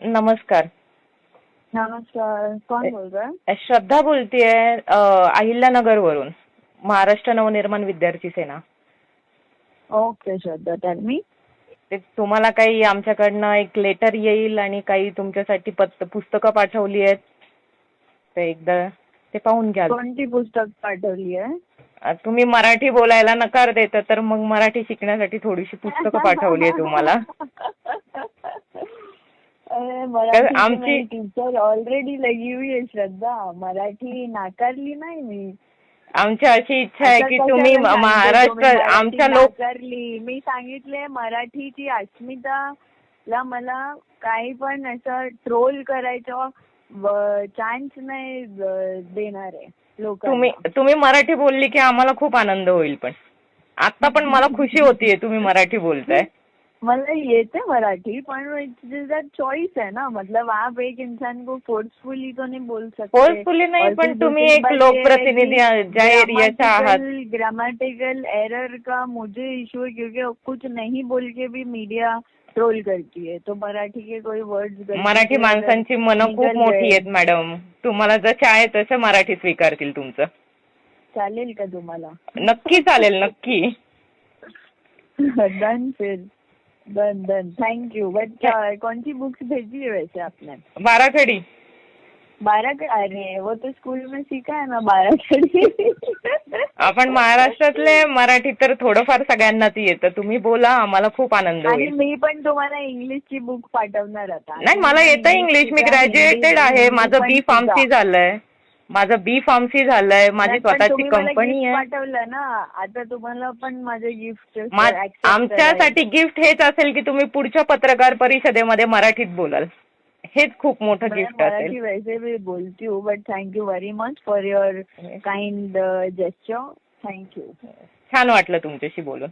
नमस्कार. नमस्कार. कौन बोल रहा है? श्रद्धा बोलतीये अहिल्यानगर वरून, महाराष्ट्र नवनिर्माण विद्यार्थी सेना. ओके श्रद्धा, टेल मी. ते तुम्हाला काही आमच्याकडनं एक लेटर येईल आणि काही तुमच्यासाठी पुस्तकं पाठवली आहेत. ते एकदा ते पाहून घ्या. कोणती पुस्तक पाठवली आहे? तुम्ही मराठी बोलायला नकार देता तर मग मराठी शिकण्यासाठी थोडीशी पुस्तकं पाठवली आहे तुम्हाला. आमची टीचर ऑलरेडी लगी हुई आहे श्रद्धा. मराठी नाकारली नाही मी. आमची अशी इच्छा आहे की तुम्ही महाराष्ट्र आमच्या नाकारली. मी सांगितले मराठीची अस्मिताला मला काही पण असं ट्रोल करायचं चान्स नाही देणार आहे लोक. तुम्ही मराठी बोलली की आम्हाला खूप आनंद होईल. पण आता पण मला खुशी होतीये तुम्ही मराठी बोलताय. मला येते मराठी, पण चॉइस है ना. मतलब आप एक इंसान को फोर्सफुली तो नहीं बोल सकते. फोर्सफुली नहीं, पण तुम्ही एक लोकप्रतिनिधी ज्या एरियाचा आहात. ग्रामेटिकल एरर का मुझे इशू है, क्योंकि कुछ नहीं बोल के भी मीडिया ट्रोल करती है. तो मराठी के कोई वर्ड्स, मराठी माणसांची मनं खूप मोठी आहेत मॅडम. तुम्हाला जसे आहे तसं मराठी स्वीकारतील तुमचं. चालेल का तुम्हाला? नक्की चालेल, नक्की. डन फिर. डन. Thank you. बट कौन सी बुक्स भेजी है वैसे आपने? बाराखडी. अरे वो तो स्कूल में सीखा है ना, बाराखडी. आपण महाराष्ट्रातले मराठी तर थोडंफार सगळ्यांना ती येतं. तुम्ही बोला, आम्हाला खूप आनंद होईल. आणि मी पण तुम्हाला इंग्लिशची बुक पाठवणार आता. नाही, मला येतं इंग्लिश. मी ग्रॅज्युएटेड आहे. माझं बी फार्मसी झालंय. माझी स्वतःची कंपनी आहे. पाठवलं ना आता तुम्हाला पण माझे गिफ्ट. आमच्यासाठी गिफ्ट हेच असेल की तुम्ही पुढच्या पत्रकार परिषदेमध्ये मराठीत बोलाल. हेच खूप मोठं गिफ्ट असेल. मराठी वैसे भी बोलती हूँ, but thank you very much for your kind gesture. Thank you. छान वाटलं तुमच्याशी बोलून.